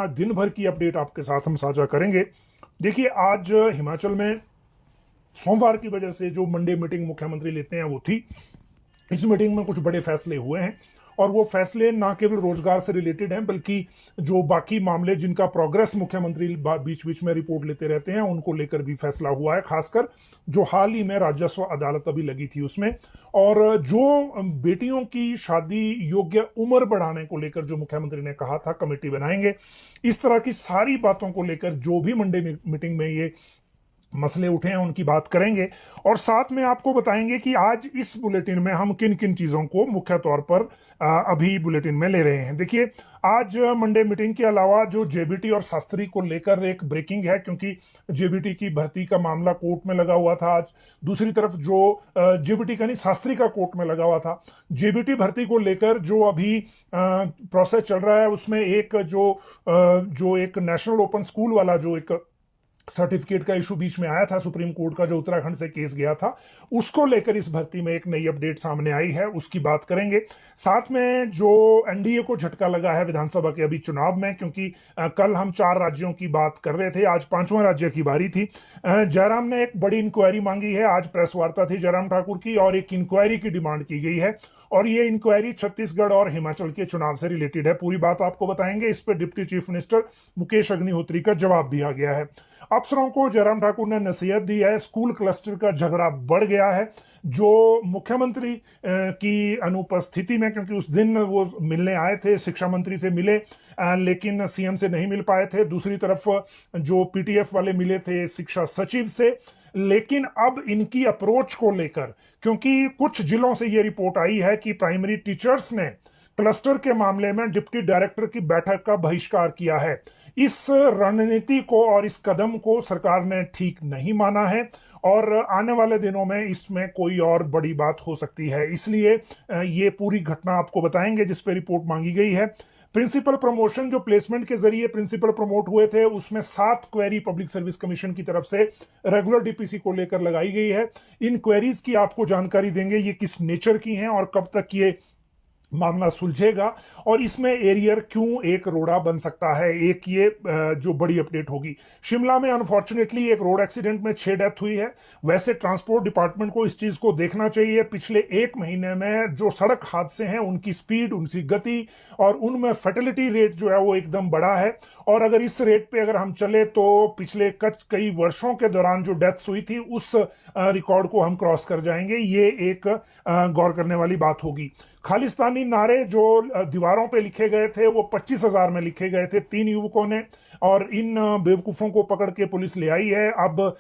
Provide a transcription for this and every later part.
दिन भर की अपडेट आपके साथ हम साझा करेंगे। देखिए, आज हिमाचल में सोमवार की वजह से जो मंडे मीटिंग मुख्यमंत्री लेते हैं वो थी। इस मीटिंग में कुछ बड़े फैसले हुए हैं और वो फैसले ना केवल रोजगार से रिलेटेड हैं बल्कि जो बाकी मामले जिनका प्रोग्रेस मुख्यमंत्री बीच बीच में रिपोर्ट लेते रहते हैं उनको लेकर भी फैसला हुआ है। खासकर जो हाल ही में राजस्व अदालत अभी लगी थी उसमें, और जो बेटियों की शादी योग्य उम्र बढ़ाने को लेकर जो मुख्यमंत्री ने कहा था कमेटी बनाएंगे, इस तरह की सारी बातों को लेकर जो भी मंडे मीटिंग में ये मसले उठे हैं उनकी बात करेंगे। और साथ में आपको बताएंगे कि आज इस बुलेटिन में हम किन किन चीजों को मुख्य तौर पर अभी बुलेटिन में ले रहे हैं। देखिए, आज मंडे मीटिंग के अलावा जो जेबीटी और शास्त्री को लेकर एक ब्रेकिंग है, क्योंकि जेबीटी की भर्ती का मामला कोर्ट में लगा हुआ था आज। दूसरी तरफ जो जेबीटी का नहीं, शास्त्री का कोर्ट में लगा हुआ था। जेबीटी भर्ती को लेकर जो अभी प्रोसेस चल रहा है उसमें एक जो एक नेशनल ओपन स्कूल वाला जो एक सर्टिफिकेट का इशू बीच में आया था सुप्रीम कोर्ट का, जो उत्तराखंड से केस गया था, उसको लेकर इस भर्ती में एक नई अपडेट सामने आई है, उसकी बात करेंगे। साथ में जो एनडीए को झटका लगा है विधानसभा के अभी चुनाव में, क्योंकि कल हम 4 राज्यों की बात कर रहे थे, आज 5वां राज्य की बारी थी। जयराम ने एक बड़ी इंक्वायरी मांगी है, आज प्रेस वार्ता थी जयराम ठाकुर की और एक इंक्वायरी की डिमांड की गई है और ये इंक्वायरी छत्तीसगढ़ और हिमाचल के चुनाव से रिलेटेड है। पूरी बात आपको बताएंगे। इस पर deputy chief minister Mukesh Agnihotri का जवाब दिया गया है। अफसरों को जयराम ठाकुर ने नसीहत दी है। स्कूल क्लस्टर का झगड़ा बढ़ गया है, जो मुख्यमंत्री की अनुपस्थिति में, क्योंकि उस दिन वो मिलने आए थे, शिक्षा मंत्री से मिले लेकिन सीएम से नहीं मिल पाए थे। दूसरी तरफ जो पीटीएफ वाले मिले थे शिक्षा सचिव से, लेकिन अब इनकी अप्रोच को लेकर, क्योंकि कुछ जिलों से यह रिपोर्ट आई है कि प्राइमरी टीचर्स ने क्लस्टर के मामले में डिप्टी डायरेक्टर की बैठक का बहिष्कार किया है। इस रणनीति को और इस कदम को सरकार ने ठीक नहीं माना है और आने वाले दिनों में इसमें कोई और बड़ी बात हो सकती है। इसलिए ये पूरी घटना आपको बताएंगे जिस पे रिपोर्ट मांगी गई है। प्रिंसिपल प्रमोशन, जो प्लेसमेंट के जरिए प्रिंसिपल प्रमोट हुए थे, उसमें 7 क्वेरी पब्लिक सर्विस कमीशन की तरफ से रेगुलर डीपीसी को लेकर लगाई गई है। इन क्वेरीज की आपको जानकारी देंगे, ये किस नेचर की हैं और कब तक ये मामला सुलझेगा और इसमें एरियर क्यों एक रोड़ा बन सकता है। एक ये जो बड़ी अपडेट होगी। शिमला में अनफॉर्चुनेटली एक रोड एक्सीडेंट में 6 डेथ हुई है। वैसे ट्रांसपोर्ट डिपार्टमेंट को इस चीज को देखना चाहिए। पिछले 1 महीने में जो सड़क हादसे हैं उनकी स्पीड, उनकी गति और उनमें फर्टिलिटी रेट जो है वो एकदम बढ़ा है और अगर इस रेट पे अगर हम चले तो पिछले कई वर्षों के दौरान जो डेथ्स हुई थी उस रिकॉर्ड को हम क्रॉस कर जाएंगे। ये एक गौर करने वाली बात होगी। खालिस्तानी नारे जो दीवारों पे लिखे गए थे वो 25,000 में लिखे गए थे 3 युवकों ने, और इन बेवकूफों को पकड़ के पुलिस ले आई है। अब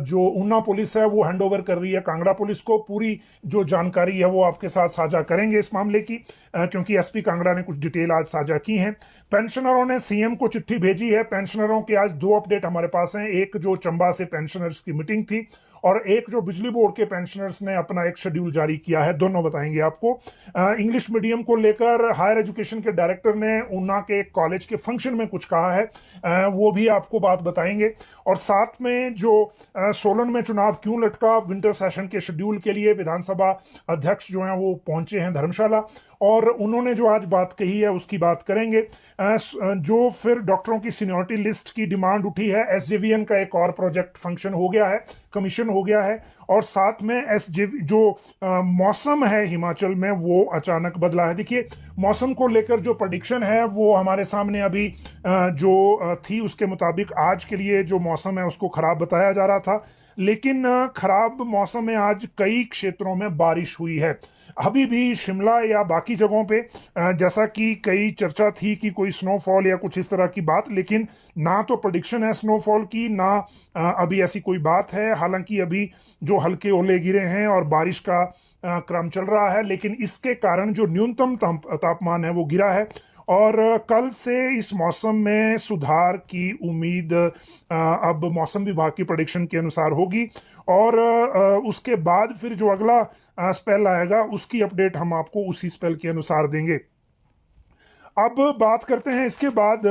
जो ऊना पुलिस है वो हैंडओवर कर रही है कांगड़ा पुलिस को। पूरी जो जानकारी है वो आपके साथ साझा करेंगे इस मामले की, क्योंकि एसपी कांगड़ा ने कुछ डिटेल आज साझा की हैं। पेंशनरों ने सीएम को चिट्ठी भेजी है। पेंशनरों के आज 2 अपडेट हमारे पास हैं। एक जो चंबा से पेंशनर्स की मीटिंग थी और एक जो बिजली बोर्ड के पेंशनर्स ने अपना एक शेड्यूल जारी किया है। दोनों बताएंगे आपको। इंग्लिश मीडियम को लेकर हायर एजुकेशन के डायरेक्टर ने ऊना के कॉलेज के फंक्शन में कुछ कहा है, वो भी आपको बात बताएंगे। और साथ में जो सोलन में चुनाव क्यों लटका, विंटर सेशन के शेड्यूल के लिए विधानसभा अध्यक्ष जो हैं वो पहुंचे हैं धर्मशाला और उन्होंने जो आज बात कही है उसकी बात करेंगे। जो फिर डॉक्टरों की सीनियरिटी लिस्ट की डिमांड उठी है, एसजेवीएन का एक और प्रोजेक्ट फंक्शन हो गया है, कमीशन हो गया है। और साथ में जो मौसम है हिमाचल में वो अचानक बदला है। देखिए, मौसम को लेकर जो प्रेडिक्शन है वो हमारे सामने अभी जो थी उसके मुताबिक आज के लिए जो मौसम है उसको खराब बताया जा रहा था, लेकिन खराब मौसम में आज कई क्षेत्रों में बारिश हुई है। अभी भी शिमला या बाकी जगहों पे जैसा कि कई चर्चा थी कि कोई स्नोफॉल या कुछ इस तरह की बात, लेकिन ना तो प्रेडिक्शन है स्नोफॉल की, ना अभी ऐसी कोई बात है। हालांकि अभी जो हल्के ओले गिरे हैं और बारिश का क्रम चल रहा है, लेकिन इसके कारण जो न्यूनतम तापमान है वो गिरा है और कल से इस मौसम में सुधार की उम्मीद अब मौसम विभाग की प्रेडिक्शन के अनुसार होगी। और उसके बाद फिर जो अगला स्पेल आएगा उसकी अपडेट हम आपको उसी स्पेल के अनुसार देंगे। अब बात करते हैं इसके बाद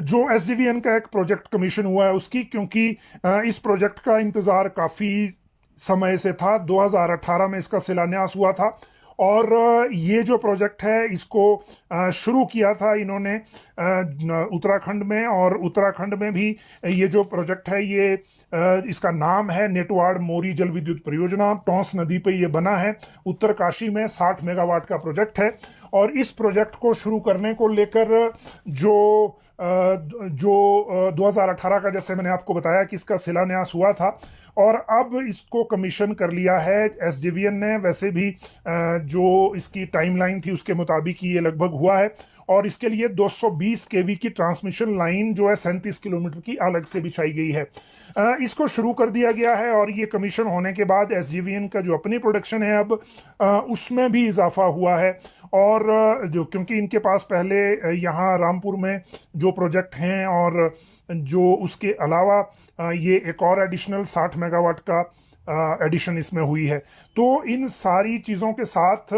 जो एसजेवीएन का एक प्रोजेक्ट कमीशन हुआ है उसकी, क्योंकि इस प्रोजेक्ट का इंतजार काफी समय से था। 2018 में इसका शिलान्यास हुआ था और ये जो प्रोजेक्ट है इसको शुरू किया था इन्होंने उत्तराखंड में, और उत्तराखंड में भी ये जो प्रोजेक्ट है ये इसका नाम है नेटवाड़ मोरी जल विद्युत परियोजना। टोंस नदी पे ये बना है, उत्तरकाशी में 60 मेगावाट का प्रोजेक्ट है। और इस प्रोजेक्ट को शुरू करने को लेकर जो 2018 का, जैसे मैंने आपको बताया कि इसका शिलान्यास हुआ था, और अब इसको कमीशन कर लिया है एसजेवीएन ने। वैसे भी जो इसकी टाइमलाइन थी उसके मुताबिक ये लगभग हुआ है, और इसके लिए 220 केवी की ट्रांसमिशन लाइन जो है 37 किलोमीटर की अलग से बिछाई गई है। इसको शुरू कर दिया गया है, और ये कमीशन होने के बाद एसजेवीएन का जो अपनी प्रोडक्शन है अब उसमें भी इजाफा हुआ है। और जो क्योंकि इनके पास पहले यहाँ रामपुर में जो प्रोजेक्ट हैं, और जो उसके अलावा ये एक और एडिशनल 60 मेगावाट का एडिशन इसमें हुई है। तो इन सारी चीज़ों के साथ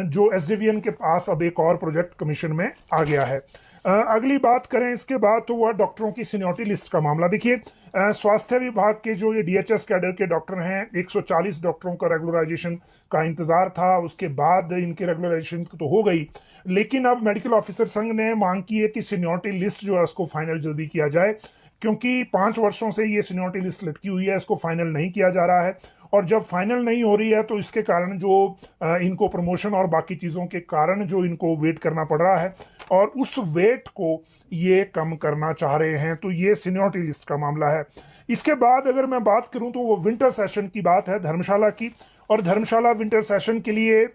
जो एसजेवीएन के पास अब एक और प्रोजेक्ट कमीशन में आ गया है। अगली बात करें इसके बाद तो वह डॉक्टरों की सीनियरिटी लिस्ट का मामला। देखिए, स्वास्थ्य विभाग के जो ये डीएचएस कैडर के डॉक्टर हैं, 140 डॉक्टरों का रेगुलराइजेशन का इंतजार था, उसके बाद इनके रेगुलराइजेशन तो हो गई, लेकिन अब मेडिकल ऑफिसर संघ ने मांग की है कि सीनियरिटी लिस्ट जो है उसको फाइनल जल्दी किया जाए, क्योंकि 5 वर्षों से ये सीनियरिटी लिस्ट लटकी हुई है, इसको फाइनल नहीं किया जा रहा है। और जब फाइनल नहीं हो रही है तो इसके कारण जो इनको प्रमोशन और बाकी चीज़ों के कारण जो इनको वेट करना पड़ रहा है, और उस वेट को ये कम करना चाह रहे हैं। तो ये सीनियरिटी लिस्ट का मामला है। इसके बाद अगर मैं बात करूं तो वो विंटर सेशन की बात है, धर्मशाला की। और धर्मशाला विंटर सेशन के लिए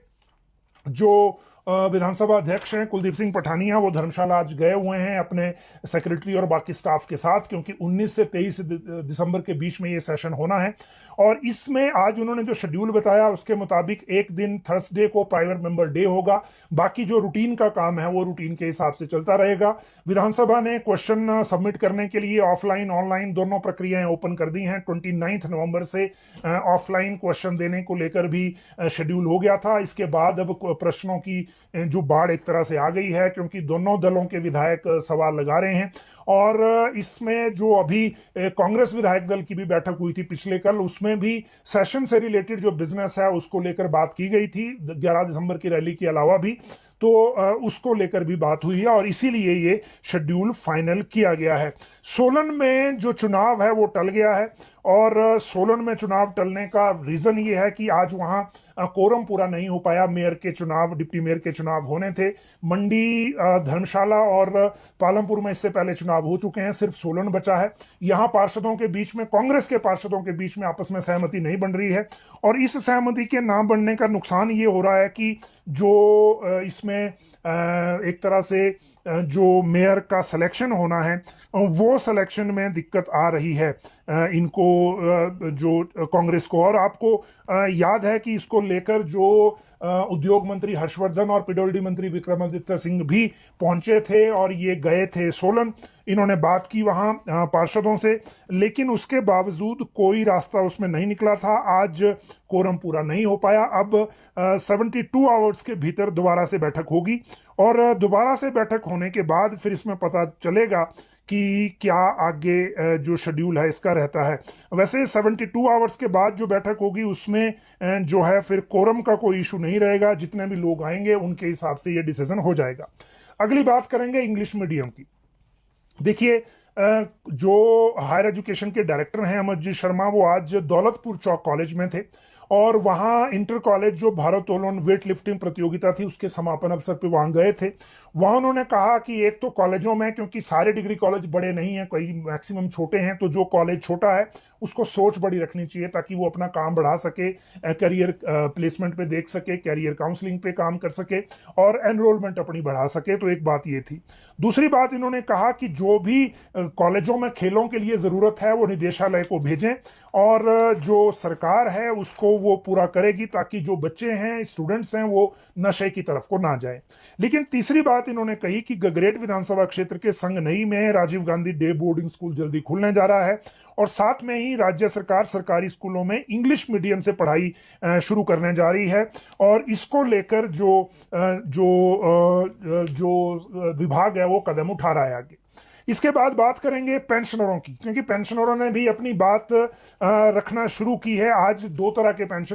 जो विधानसभा अध्यक्ष हैं कुलदीप सिंह पठानिया, वो धर्मशाला आज गए हुए हैं अपने सेक्रेटरी और बाकी स्टाफ के साथ, क्योंकि 19 से 23 दिसंबर के बीच में ये सेशन होना है। और इसमें आज उन्होंने जो शेड्यूल बताया उसके मुताबिक एक दिन थर्सडे को प्राइवेट मेंबर डे होगा, बाकी जो रूटीन का काम है वो रूटीन के हिसाब से चलता रहेगा। विधानसभा ने क्वेश्चन सबमिट करने के लिए ऑफलाइन ऑनलाइन दोनों प्रक्रियाएं ओपन कर दी हैं। 29 नवंबर से ऑफलाइन क्वेश्चन देने को लेकर भी शेड्यूल हो गया था। इसके बाद अब प्रश्नों की जो बाढ़ एक तरह से आ गई है, क्योंकि दोनों दलों के विधायक सवाल लगा रहे हैं। और इसमें जो अभी कांग्रेस विधायक दल की भी बैठक हुई थी पिछले कल, उसमें भी सेशन से रिलेटेड जो बिजनेस है उसको लेकर बात की गई थी, 11 दिसंबर की रैली के अलावा भी। तो उसको लेकर भी बात हुई है, और इसीलिए ये शेड्यूल फाइनल किया गया है। सोलन में जो चुनाव है वो टल गया है, और सोलन में चुनाव टलने का रीजन ये है कि आज वहां कोरम पूरा नहीं हो पाया। मेयर के चुनाव, डिप्टी मेयर के चुनाव होने थे। मंडी, धर्मशाला और पालमपुर में इससे पहले चुनाव हो चुके हैं, सिर्फ सोलन बचा है। यहां पार्षदों के बीच में, कांग्रेस के पार्षदों के बीच में आपस में सहमति नहीं बन रही है, और इस सहमति के ना बनने का नुकसान ये हो रहा है कि जो इसमें एक तरह से जो मेयर का सिलेक्शन होना है वो सिलेक्शन में दिक्कत आ रही है इनको, जो कांग्रेस को। और आपको याद है कि इसको लेकर जो उद्योग मंत्री हर्षवर्धन और पीडब्ल्यूडी मंत्री विक्रमादित्य सिंह भी पहुंचे थे, और ये गए थे सोलन, इन्होंने बात की वहां पार्षदों से, लेकिन उसके बावजूद कोई रास्ता उसमें नहीं निकला था। आज कोरम पूरा नहीं हो पाया। अब 72 आवर्स के भीतर दोबारा से बैठक होगी, और दोबारा से बैठक होने के बाद फिर इसमें पता चलेगा कि क्या आगे जो शेड्यूल है इसका रहता है। वैसे 72 आवर्स के बाद जो बैठक होगी उसमें जो है फिर कोरम का कोई इशू नहीं रहेगा, जितने भी लोग आएंगे उनके हिसाब से ये डिसीजन हो जाएगा। अगली बात करेंगे इंग्लिश मीडियम की। देखिए, जो हायर एजुकेशन के डायरेक्टर हैं अमरजीत शर्मा, वो आज दौलतपुर चौक कॉलेज में थे, और वहां इंटर कॉलेज जो भारोत्तोलन वेट लिफ्टिंग प्रतियोगिता थी उसके समापन अवसर पे वहां गए थे। वहां उन्होंने कहा कि एक तो कॉलेजों में, क्योंकि सारे डिग्री कॉलेज बड़े नहीं हैं, कई मैक्सिमम छोटे हैं, तो जो कॉलेज छोटा है उसको सोच बड़ी रखनी चाहिए ताकि वो अपना काम बढ़ा सके, करियर प्लेसमेंट पे देख सके, कैरियर काउंसलिंग पे काम कर सके, और एनरोलमेंट अपनी बढ़ा सके। तो एक बात ये थी। दूसरी बात इन्होंने कहा कि जो भी कॉलेजों में खेलों के लिए जरूरत है वो निदेशालय को भेजें, और जो सरकार है उसको वो पूरा करेगी, ताकि जो बच्चे हैं, स्टूडेंट्स हैं, वो नशे की तरफ को ना जाए। लेकिन तीसरी बात इन्होंने कही कि गगरेट विधानसभा क्षेत्र के संगनई में Rajiv Gandhi day boarding school जल्दी खुलने जा रहा है, और साथ में ही राज्य सरकार सरकारी स्कूलों में इंग्लिश मीडियम से पढ़ाई शुरू करने जा रही है। और इसको लेकर जो विभाग है वो कदम उठा रहा है आगे। इसके बाद बात करेंगे पेंशनरों की, क्योंकि पेंशनरों ने भी अपनी बात रखना शुरू की है। आज 2 तरह के पेंशन